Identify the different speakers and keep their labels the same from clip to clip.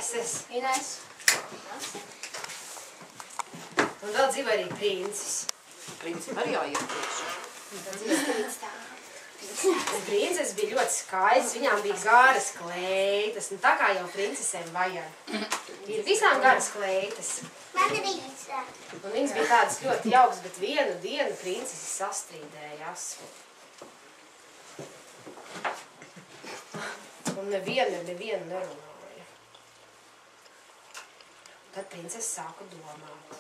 Speaker 1: princeses.
Speaker 2: Ines.
Speaker 1: Un vēl dzīvo arī princis.
Speaker 3: Princim arī jāiet priekšā.
Speaker 1: Princeses bija ļoti skaistas, viņām bija garas kleitas, un tā kā jau princesēm vajag. Ir visām garas kleitas.
Speaker 4: Man arī tā.
Speaker 1: Un viņas bija tādas ļoti jaukas, bet vienu dienu princeses sastrīdējās. Un nevienu nerunāja. Tad princese sāka domāt,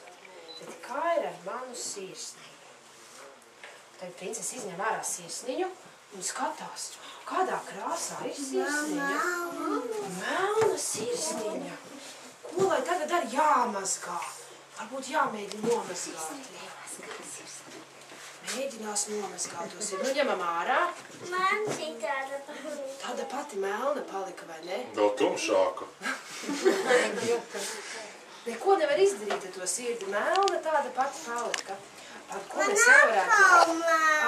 Speaker 1: tad kā ir ar manu sirsniņu? Tad princese izņem ārā sirsniņu un skatās, kādā krāsā ir sirsniņa. Melna sirsniņa. Ko lai tagad ar jāmazgā? Varbūt jāmēģina nomazgāt. Mēģinās nomazgāt tos. Nu, ņemam ārā.
Speaker 4: Man bija tāda palika.
Speaker 1: Tāda pati melna palika, vai ne?
Speaker 5: Vēl tumšāka.
Speaker 1: Neko nevar izdarīt ar to sirdi. Melna tāda pati palika. Ar ko mēs jau varētu?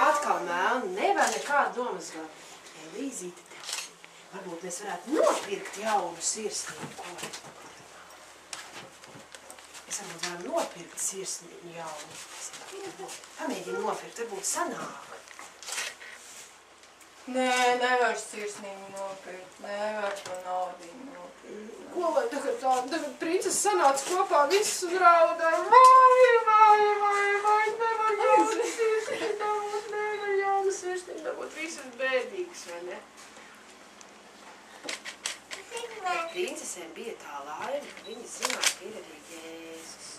Speaker 1: Atkal melna. Nevar nekādu nomazgāt. Elīzīte tev. Varbūt mēs varētu nopirkt jaunu sirsniņu. Mēs varbūt varam nopirkt sirsniņu jaunu. Pamēģini nopirkt, varbūt sanāk.
Speaker 2: Nē, nevar sirsnīgi nopirkt. Nevar to naudiņu nopirkt.
Speaker 1: Ko lai tagad tā? Tagad princese sanāca kopā viss un raudāja. Vai, nevar jaunu sirsniņu, nevar jaunu sirsniņu. Varbūt visas bēdīgas, vai ne? Princesēm bija tā laime, ka viņas zināja, ka ir arī Jēzus.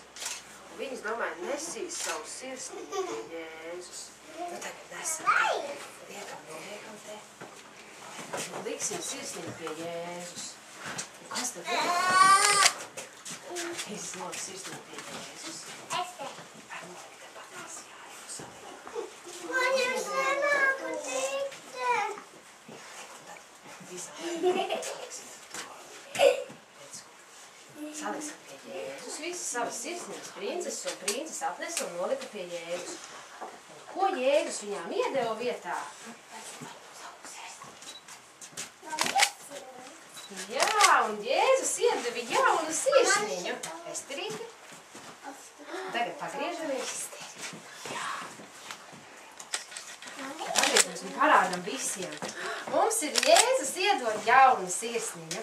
Speaker 1: Un viņas domāja, nesīs savu sirsniņu pie Jēzus. Nu tagad nesam. Liekam te. Un liksim sirsniņu pie Jēzus. Un kas tad ir? Izlok sirsniņu pie Jēzus.
Speaker 4: Es te.
Speaker 1: Ar nolikt te patās jāiet.
Speaker 4: Man jau sanāku tikte.
Speaker 1: Saliksim pie Jēzus. Visas savas sirsniņas princeses un princes atnesa un nolika pie Jēzus. Un ko Jēzus viņām iedeva vietā? Jā, un Jēzus iedeva jaunu sirsniņu. Esterīte. Tagad pagriežamies. Pagriežamies un parādam visiem. Mums ir Jēzus iedod jaunu sirsniņu.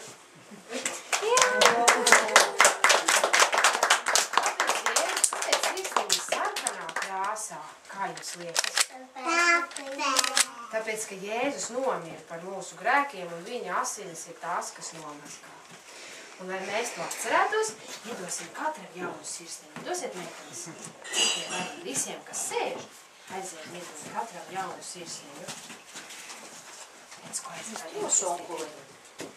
Speaker 1: Kāpēc sirsniņa sarkanā krāsā? Kā jums liekas? Tāpēc, ka Jēzus nomira par mūsu grēkiem un viņa asinis ir tās, kas nomazgā. Un lai mēs to atcerētos, iedosim katram jaunu sirsniņu. Dosiet meitenes. Visiem, kas sēž, aiziet iedot katram jaunu sirsniņu. Pēc ko aiziet šokuli.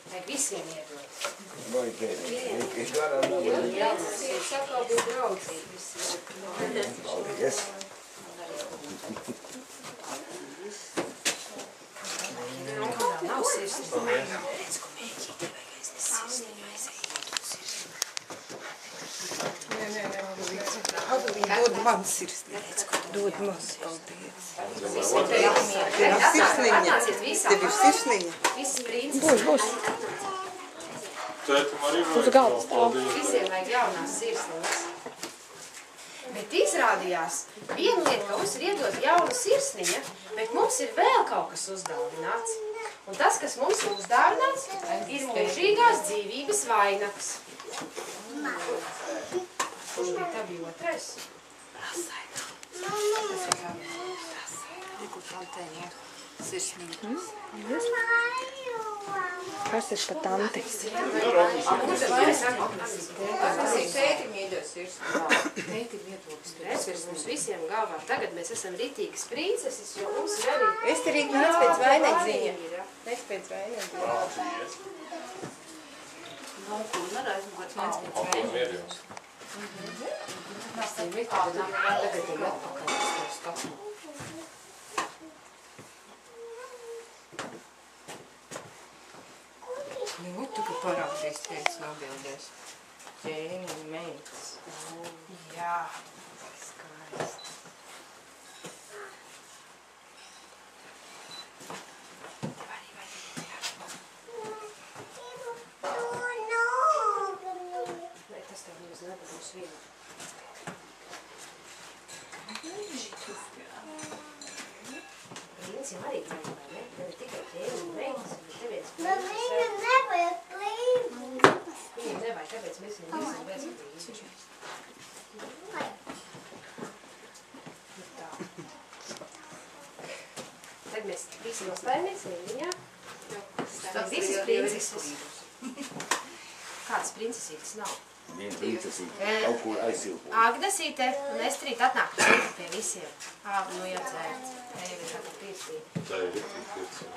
Speaker 1: Vajag visiem iedot.
Speaker 6: Vai es garām
Speaker 1: Jēzus atkal bija draudzības.
Speaker 6: Paldies.
Speaker 1: Nav sirsniņu. Redz, ko mēģīt, vajag aiznes sirsniņu, aiziet sirsniņu.
Speaker 3: Dod man sirsniņu. Dod man, paldies. Tev ir sirsniņa. Tev ir sirsniņa.
Speaker 1: Visas princes.
Speaker 3: Būs.
Speaker 5: Tētim arī vajag.
Speaker 1: Visiem vajag jaunās sirsniņas. Bet izrādījās, viena lieta, ka mums ir iedot jauna sirsniņa, bet mums ir vēl kaut kas uzdāvināts. Un tas, kas mums ir uzdāvināts, ir mūžīgās dzīvības vainags. Kurš bija tā bija otrais?
Speaker 3: Kas ir pa tanti?
Speaker 2: Tētim iedos sirsnīgi.
Speaker 1: Tētim iedodas. Redz, kas mums visiem galvā. Tagad mēs esam ritīgas princeses, jo mums ir arī...
Speaker 2: Es te rīt nāc pēc vainagdziņa. Nec pēc vainagdziņa.
Speaker 1: Nav ko neaizmugāt nāc pēc
Speaker 5: Mierījums.
Speaker 1: Mēs tev ir kādā tagad ir atpakaļ uz to skatu.
Speaker 2: Nu, tu, ka parādies viens nobildēs. Ķēni un meitas.
Speaker 1: Jā, skaisti. visiem arī vajag, vai ne? Ne tikai tēvi un meitas, bet teviens
Speaker 4: Bet viņam nevajag plīvīt.
Speaker 1: Viņiem nevajag, tāpēc mēs viņiem visiem bezskatīgi. Tad mēs visi nostājamies viņā. Tad visas princeses. Kādas princesītes nav?
Speaker 6: Viena princesīte, kaut kur aizsilpo.
Speaker 1: Agnesīte un Estrīt atnāk pie visiem. Nu iedzērt. Tevi ir tāda pircība.
Speaker 5: Tā ir rītīgi pircība.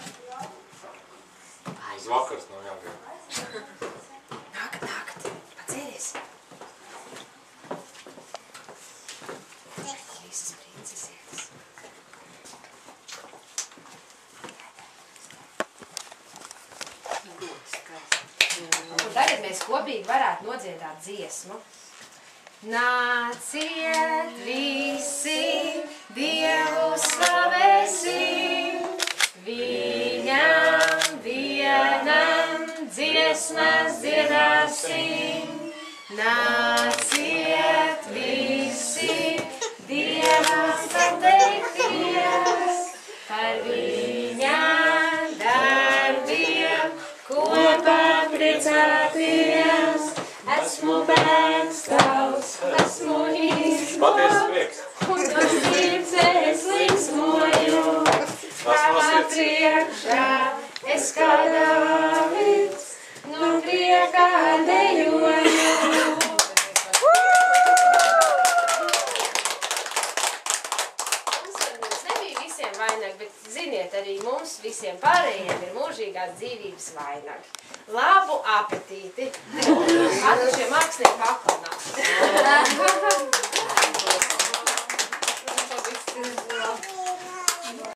Speaker 5: Uz vakars nav jāgāja.
Speaker 1: Nākat, pacēries. Visas princesītes. Un tagad mēs kopīgi varētu nodziedāt dziesmu. Nāciet visi, Dievu slavēsim, Viņam vienam dziesmas dziedāsim. Nāciet visi, Dievam pateikties par Viņa darbiem, kopā priecāties. Esmu bērns tavs, esmu īsts,
Speaker 5: Patiesas prieks.
Speaker 1: un no sirds es liksmoju. Tavā priekšā es kā Dāvids, no priekā dejoju. Mums nebija visiem vainagi, bet ziniet, arī mums visiem pārējiem ir mūžīgās dzīvības vainagi. Labu apetīti! Atšie mākslinieki